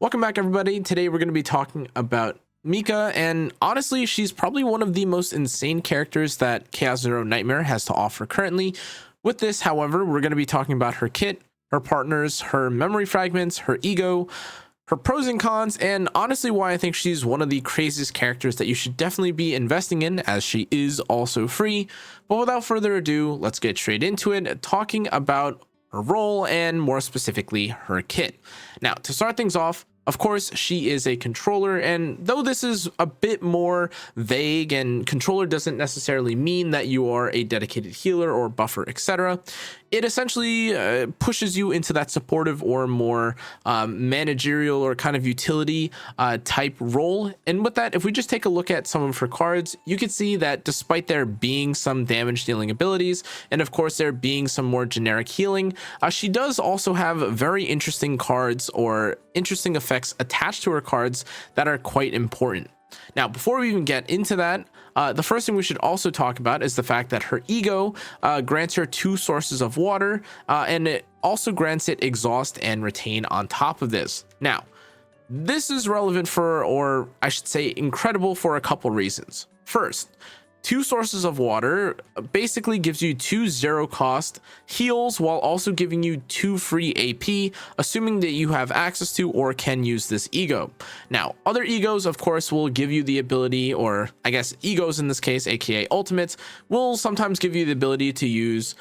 Welcome back, everybody. Today we're going to be talking about Mika, and honestly, she's probably one of the most insane characters that Chaos Zero Nightmare has to offer currently. With this, however, we're going to be talking about her kit, her partners, her memory fragments, her ego, her pros and cons, and honestly why I think she's one of the craziest characters that you should definitely be investing in, as she is also free. But without further ado, let's get straight into it, talking about her role and more specifically her kit. Now, to start things off, of course, she is a controller, and though this is a bit more vague and controller doesn't necessarily mean that you are a dedicated healer or buffer, etc., it essentially pushes you into that supportive or more managerial or kind of utility type role. And with that, if we just take a look at some of her cards, you can see that despite there being some damage dealing abilities, and of course there being some more generic healing, she does also have very interesting cards or interesting effects attached to her cards that are quite important. Now, before we even get into that, the first thing we should also talk about is the fact that her ego grants her 2 sources of water, and it also grants it exhaust and retain on top of this. Now, this is relevant for, or I should say incredible for, a couple reasons. First, 2 sources of water basically gives you 2 0 cost heals while also giving you 2 free AP, assuming that you have access to or can use this ego. Now, other egos, of course, will give you the ability, or I guess egos in this case, aka ultimates, will sometimes give you the ability to use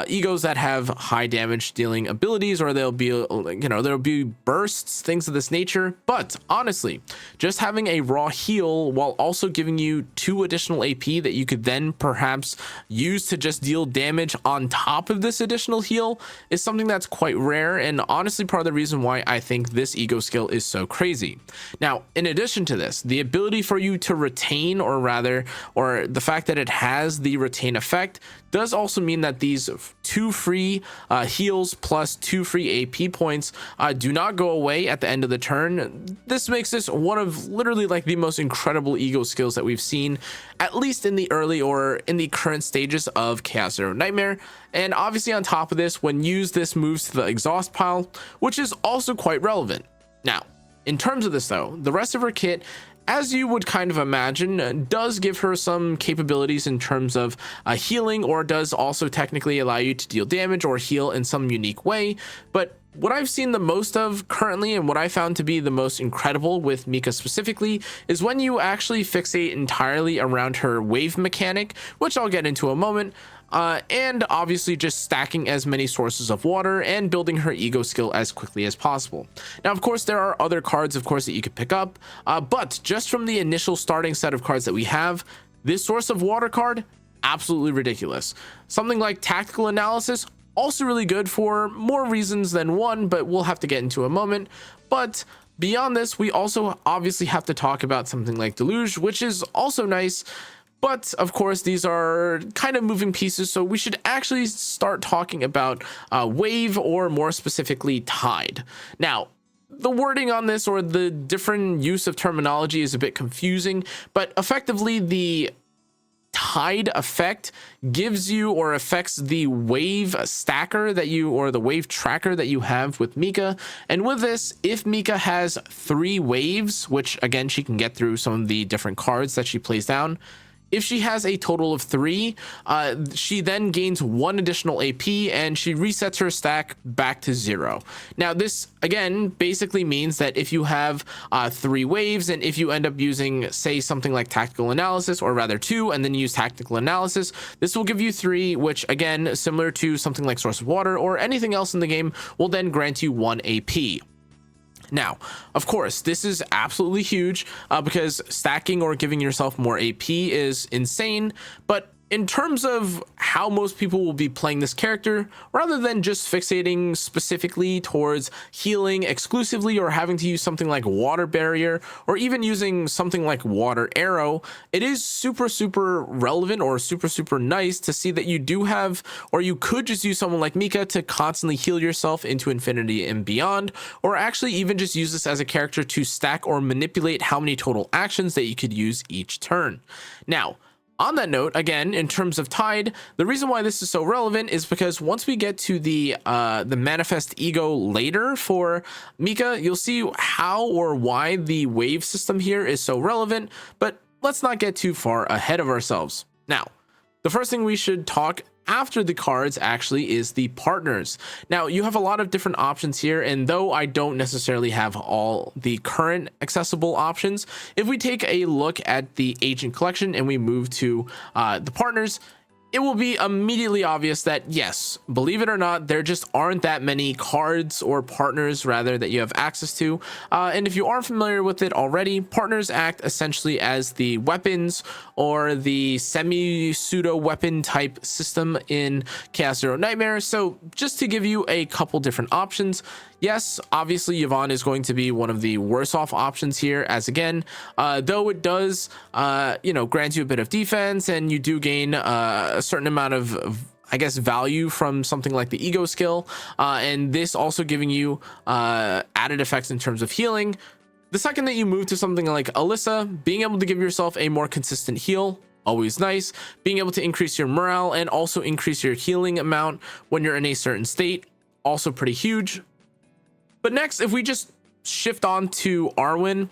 egos that have high damage dealing abilities, or there'll be, there'll be bursts, things of this nature. But honestly, just having a raw heal while also giving you 2 additional AP that you could then perhaps use to just deal damage on top of this additional heal is something that's quite rare, and honestly part of the reason why I think this ego skill is so crazy. Now, in addition to this, the ability for you to retain, or the fact that it has the retain effect, does also mean that these 2 free heals plus 2 free AP points do not go away at the end of the turn. This makes this one of literally like the most incredible ego skills that we've seen, at least in the early or in the current stages of Chaos Zero Nightmare. And obviously on top of this, when used, this moves to the exhaust pile, which is also quite relevant. Now, in terms of this though, the rest of her kit, as you would kind of imagine, does give her some capabilities in terms of healing, or does also technically allow you to deal damage or heal in some unique way. But what I've seen the most of currently, and what I found to be the most incredible with Mika specifically, is when you actually fixate entirely around her wave mechanic, which I'll get into a moment. And obviously just stacking as many sources of water and building her ego skill as quickly as possible. Now, of course, there are other cards, of course, that you could pick up, but just from the initial starting set of cards that we have, this source of water card, absolutely ridiculous. Something like tactical analysis, also really good for more reasons than one, but we'll have to get into a moment. But beyond this, we also obviously have to talk about something like Deluge, which is also nice. But of course, these are kind of moving pieces, so we should actually start talking about Wave, or more specifically Tide. Now, the wording on this, or the different use of terminology, is a bit confusing, but effectively the Tide effect gives you or affects the wave stacker that you, or the wave tracker that you have with Mika. And with this, if Mika has 3 waves, which again she can get through some of the different cards that she plays down, if she has a total of 3, she then gains 1 additional AP, and she resets her stack back to 0. Now, this again basically means that if you have 3 waves, and if you end up using, say, something like tactical analysis, or rather 2, and then use tactical analysis, this will give you 3, which again, similar to something like source of water or anything else in the game, will then grant you 1 AP. Now, of course, this is absolutely huge because stacking or giving yourself more AP is insane, but in terms of how most people will be playing this character, rather than just fixating specifically towards healing exclusively, or having to use something like Water Barrier, or even using something like Water Arrow, it is super relevant, or super nice to see that you do have, or you could just use someone like Mika to constantly heal yourself into infinity and beyond, or actually even just use this as a character to stack or manipulate how many total actions that you could use each turn. Now, On that note, again, in terms of Tide, the reason why this is so relevant is because once we get to the manifest ego later for Mika, you'll see how or why the wave system here is so relevant, but let's not get too far ahead of ourselves. Now, the first thing we should talk after the cards actually is the partners. Now, you have a lot of different options here, and though I don't necessarily have all the current accessible options, if we take a look at the agent collection and we move to the partners, it will be immediately obvious that yes, believe it or not, there just aren't that many cards or partners rather that you have access to. And if you aren't familiar with it already, partners act essentially as the weapons or the semi-pseudo weapon type system in Chaos Zero Nightmare. So just to give you a couple different options, yes, obviously Yvonne is going to be one of the worse off options here, as again, though it does, grant you a bit of defense and you do gain a certain amount of I guess, value from something like the ego skill, and this also giving you added effects in terms of healing. The second that you move to something like Alyssa, being able to give yourself a more consistent heal, always nice. Being able to increase your morale and also increase your healing amount when you're in a certain state, also pretty huge. But next, if we just shift on to Arwen,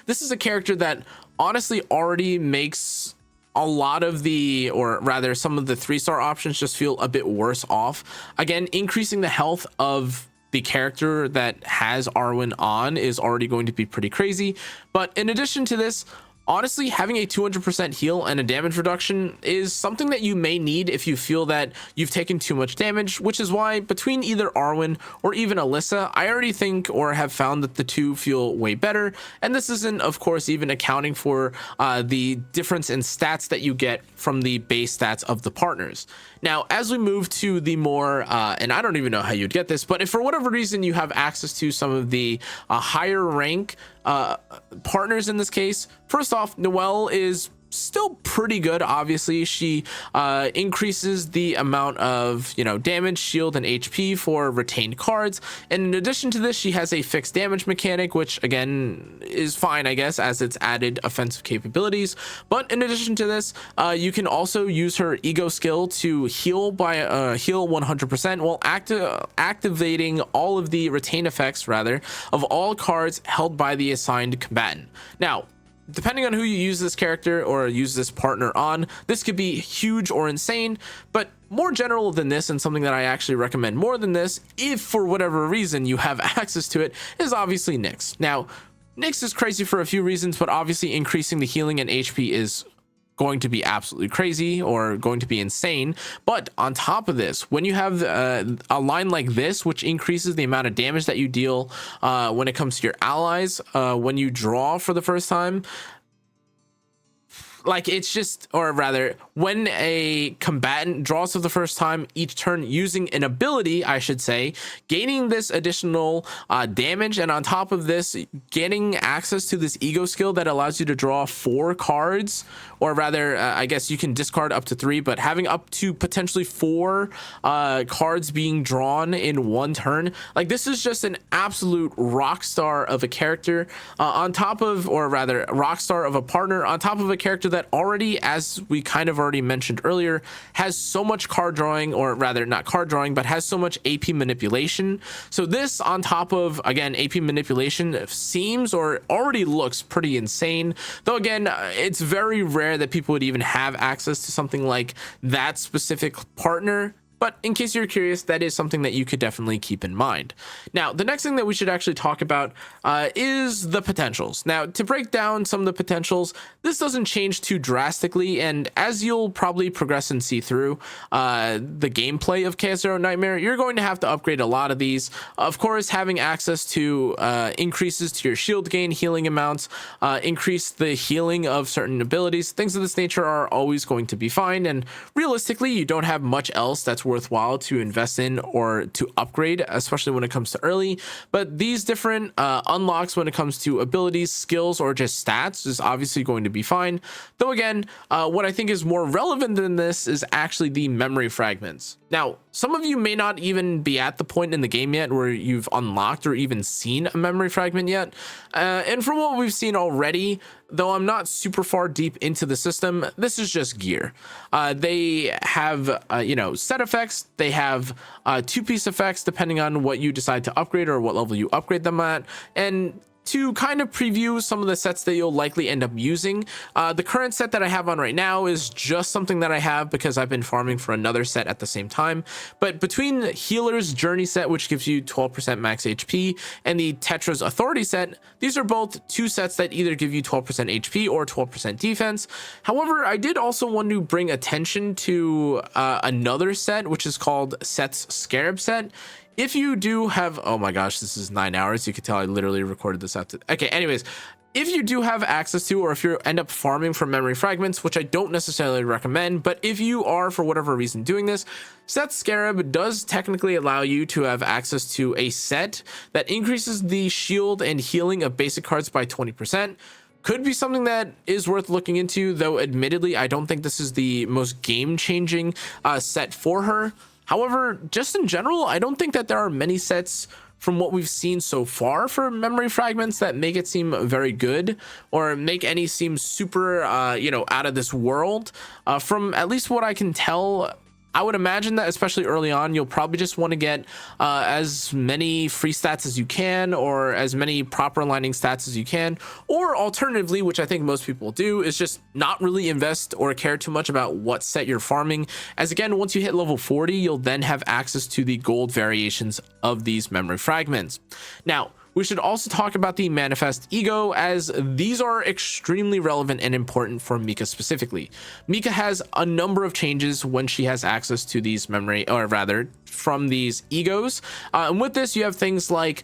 this is a character that honestly already makes a lot of the, or rather some of the 3-star options just feel a bit worse off. Again, increasing the health of the character that has Arwen on is already going to be pretty crazy. But in addition to this, honestly, having a 200% heal and a damage reduction is something that you may need if you feel that you've taken too much damage, which is why between either Arwen or even Alyssa, I already think or have found that the two feel way better. And this isn't, of course, even accounting for the difference in stats that you get from the base stats of the partners. Now, as we move to the more, and I don't even know how you'd get this, but if for whatever reason you have access to some of the higher rank partners in this case, first off, Noelle is still pretty good. Obviously, she increases the amount of damage, shield, and HP for retained cards, and in addition to this, she has a fixed damage mechanic, which again is fine, I guess, as it's added offensive capabilities. But in addition to this, you can also use her ego skill to heal by heal 100% while activating all of the retain effects rather of all cards held by the assigned combatant. Now, depending on who you use this character or use this partner on, this could be huge or insane, but more general than this, and something that I actually recommend more than this, if for whatever reason you have access to it, is obviously Nyx. Now, Nyx is crazy for a few reasons, but obviously increasing the healing and HP is going to be absolutely crazy or going to be insane. But on top of this, when you have a line like this, which increases the amount of damage that you deal when it comes to your allies when you draw for the first time, like it's just, or rather, when a combatant draws for the first time each turn using an ability, I should say, gaining this additional damage, and on top of this, getting access to this ego skill that allows you to draw 4 cards, or rather, I guess you can discard up to 3, but having up to potentially 4 cards being drawn in one turn, like this is just an absolute rock star of a character on top of, or rather, rock star of a partner on top of a character that already, as we kind of already mentioned earlier, has so much card drawing, or rather not card drawing, but has so much AP manipulation. So this on top of, again, AP manipulation seems or already looks pretty insane, though again, it's very rare that people would even have access to something like that specific partner. But in case you're curious, that is something that you could definitely keep in mind. Now, the next thing that we should actually talk about is the potentials. Now, to break down some of the potentials, this doesn't change too drastically, and as you'll probably progress and see through the gameplay of Chaos Zero Nightmare, you're going to have to upgrade a lot of these. Of course, having access to increases to your shield gain, healing amounts, increase the healing of certain abilities, things of this nature are always going to be fine, and realistically, you don't have much else that's worthwhile to invest in or to upgrade, especially when it comes to early. But these different unlocks when it comes to abilities, skills, or just stats is obviously going to be fine. Though again, what I think is more relevant than this is actually the memory fragments. Now, some of you may not even be at the point in the game yet where you've unlocked or even seen a memory fragment yet. And from what we've seen already, though I'm not super far deep into the system, this is just gear. They have, set effects. They have two-piece effects depending on what you decide to upgrade or what level you upgrade them at. And to kind of preview some of the sets that you'll likely end up using, the current set that I have on right now is just something that I have because I've been farming for another set at the same time. But between the Healer's Journey set, which gives you 12% max HP, and the Tetra's Authority set, these are both two sets that either give you 12% HP or 12% defense. However, I did also want to bring attention to another set, which is called Set's Scarab set. If you do have, oh my gosh, this is 9 hours. You could tell I literally recorded this after. Okay, anyways, if you do have access to, or if you end up farming for memory fragments, which I don't necessarily recommend, but if you are for whatever reason doing this, Set's Scarab does technically allow you to have access to a set that increases the shield and healing of basic cards by 20%. Could be something that is worth looking into, though admittedly, I don't think this is the most game-changing set for her. However, just in general, I don't think that there are many sets from what we've seen so far for memory fragments that make it seem very good or make any seem super, out of this world. From at least what I can tell, I would imagine that especially early on, you'll probably just want to get as many free stats as you can, or as many proper aligning stats as you can, or alternatively, which I think most people do, is just not really invest or care too much about what set you're farming, as again, once you hit level 40, you'll then have access to the gold variations of these memory fragments. Now, we should also talk about the Manifest Ego, as these are extremely relevant and important for Mika specifically. Mika has a number of changes when she has access to these memory, or rather from these egos. And with this, you have things like,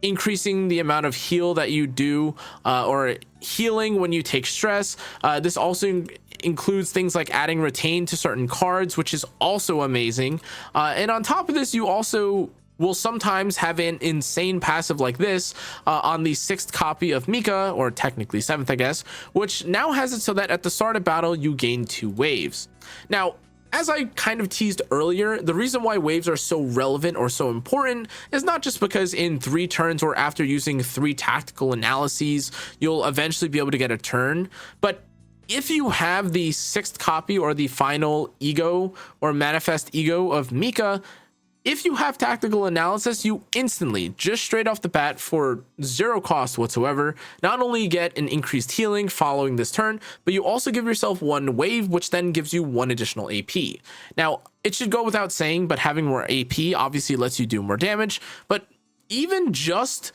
increasing the amount of heal that you do, or healing when you take stress. This also includes things like adding retain to certain cards, which is also amazing. And on top of this, you also will sometimes have an insane passive like this on the 6th copy of Mika, or technically 7th, I guess, which now has it so that at the start of battle, you gain 2 waves. Now, as I kind of teased earlier, the reason why waves are so relevant or so important is not just because in 3 turns or after using 3 tactical analyses, you'll eventually be able to get a turn, but if you have the 6th copy or the final ego or manifest ego of Mika, if you have tactical analysis, you instantly, just straight off the bat for 0 cost whatsoever, not only get an increased healing following this turn, but you also give yourself 1 wave, which then gives you 1 additional AP. Now, it should go without saying, but having more AP obviously lets you do more damage, but even just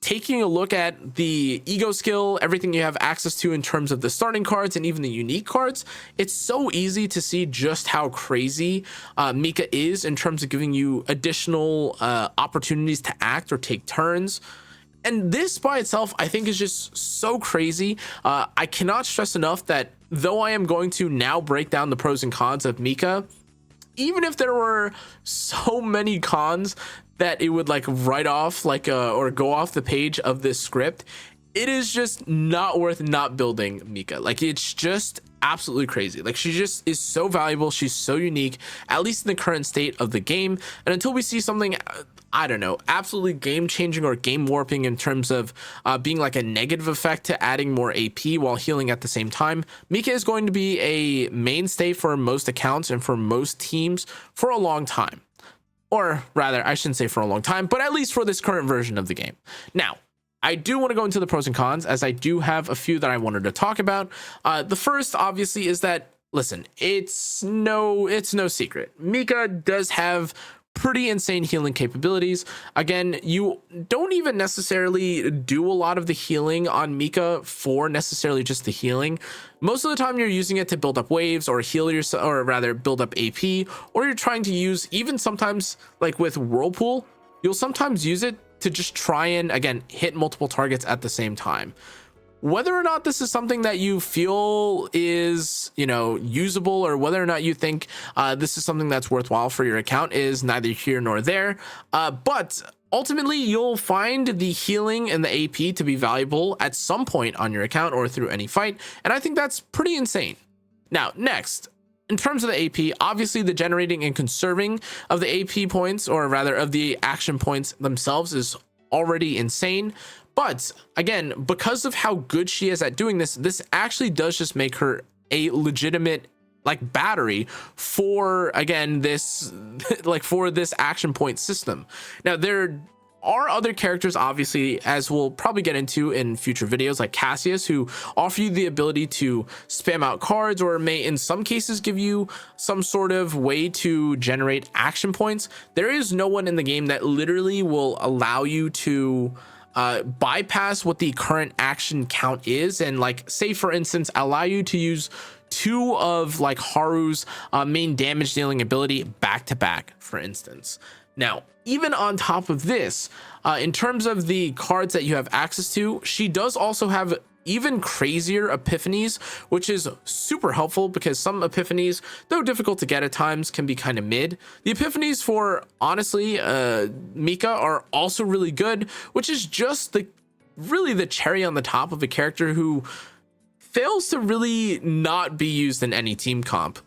taking a look at the ego skill, everything you have access to in terms of the starting cards and even the unique cards, it's so easy to see just how crazy Mika is in terms of giving you additional opportunities to act or take turns. And this by itself, I think, is just so crazy. I cannot stress enough that though I am going to now break down the pros and cons of Mika, even if there were so many cons that it would like write off or go off the page of this script, it is just not worth not building Mika. Like, it's just absolutely crazy. Like, she just is so valuable. She's so unique, at least in the current state of the game. And until we see something, I don't know, absolutely game changing or game warping in terms of being like a negative effect to adding more AP while healing at the same time, Mika is going to be a mainstay for most accounts and for most teams for a long time. Or rather, I shouldn't say for a long time, but at least for this current version of the game. Now, I do want to go into the pros and cons, as I do have a few that I wanted to talk about. The first, obviously, is that, listen, it's no secret. Mika does have pretty insane healing capabilities. Again, you don't even necessarily do a lot of the healing on Mika for necessarily just the healing. Most of the time you're using it to build up waves or heal yourself, or rather build up AP, or you're trying to use, even sometimes like with Whirlpool, you'll sometimes use it to just try and, again, hit multiple targets at the same time. Whether or not this is something that you feel is, usable, or whether or not you think this is something that's worthwhile for your account is neither here nor there. But ultimately, you'll find the healing and the AP to be valuable at some point on your account or through any fight. And I think that's pretty insane. Now, next, in terms of the AP, obviously the generating and conserving of the AP points, or rather of the action points themselves, is already insane. But again, because of how good she is at doing this, this actually does just make her a legitimate like battery for, again, this like for this action point system. Now there are other characters, obviously, as we'll probably get into in future videos, like Cassius, who offer you the ability to spam out cards, or may in some cases give you some sort of way to generate action points. There is no one in the game that literally will allow you to bypass what the current action count is, and like, say for instance, allow you to use 2 of like Haru's main damage dealing ability back to back, for instance. Now, even on top of this, in terms of the cards that you have access to, she does also have even crazier epiphanies, which is super helpful because some epiphanies, though difficult to get at times, can be kind of mid. The epiphanies for, honestly, Mika are also really good, which is just really the cherry on the top of a character who fails to really not be used in any team comp.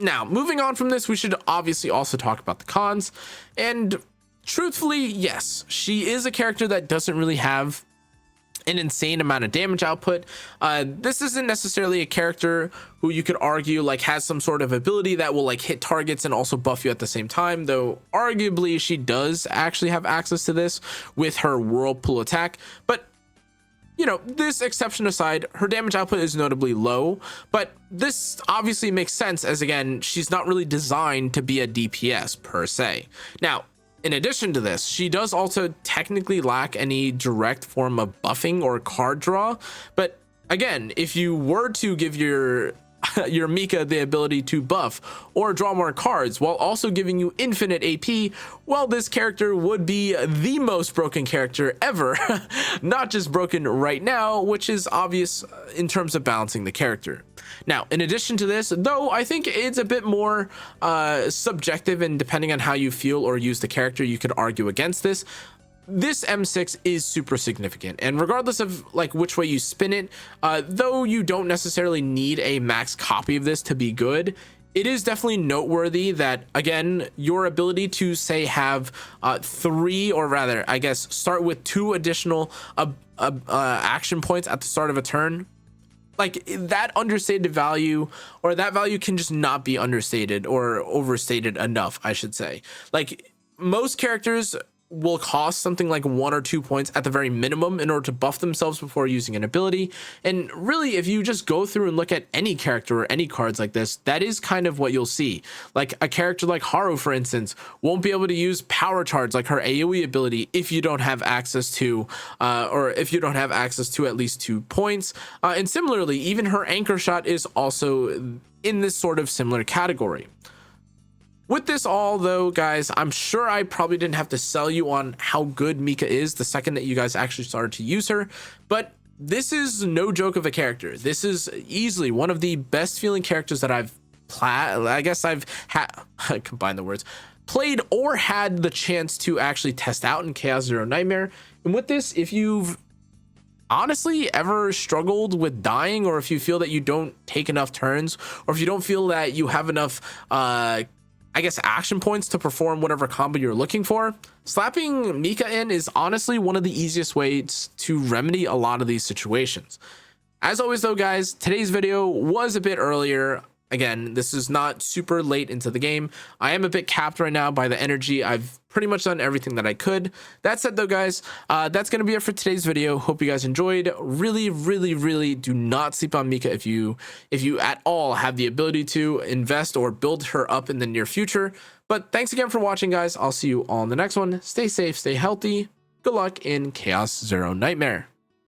Now, moving on from this, we should obviously also talk about the cons. And truthfully, yes, she is a character that doesn't really have an insane amount of damage output. This isn't necessarily a character who you could argue like has some sort of ability that will like hit targets and also buff you at the same time, though arguably she does actually have access to this with her whirlpool attack. But you know, this exception aside, her damage output is notably low, but this obviously makes sense as, again, she's not really designed to be a DPS per se. Now, in addition to this, she does also technically lack any direct form of buffing or card draw, but again, if you were to give your Mika the ability to buff or draw more cards while also giving you infinite AP, well, this character would be the most broken character ever. Not just broken right now, which is obvious in terms of balancing the character. Now, in addition to this, though, I think it's a bit more subjective, and depending on how you feel or use the character, you could argue against this. This M6 is super significant, and regardless of like which way you spin it, though you don't necessarily need a max copy of this to be good, it is definitely noteworthy that, again, your ability to say have 3, or rather I guess start with 2 additional action points at the start of a turn, like that understated value, or that value can just not be understated or overstated enough, I should say. Like, most characters will cost something like 1 or 2 points at the very minimum in order to buff themselves before using an ability. And really, if you just go through and look at any character or any cards like this, that is kind of what you'll see. Like a character like Haru, for instance, won't be able to use power charge, like her AoE ability, if you don't have access to at least 2 points. And similarly, even her anchor shot is also in this sort of similar category. With this all, though, guys, I'm sure I probably didn't have to sell you on how good Mika is the second that you guys actually started to use her, but this is no joke of a character. This is easily one of the best feeling characters that I've combine the words, played or had the chance to actually test out in Chaos Zero Nightmare. And with this, if you've honestly ever struggled with dying, or if you feel that you don't take enough turns, or if you don't feel that you have enough action points to perform whatever combo you're looking for, slapping Mika in is honestly one of the easiest ways to remedy a lot of these situations. As always, though, guys, today's video was a bit earlier. Again, this is not super late into the game. I am a bit capped right now by the energy. I've pretty much done everything that I could. That said, though, guys, that's going to be it for today's video. Hope you guys enjoyed. Really, really, really do not sleep on Mika if you at all have the ability to invest or build her up in the near future. But thanks again for watching, guys. I'll see you all in the next one. Stay safe, stay healthy. Good luck in Chaos Zero Nightmare.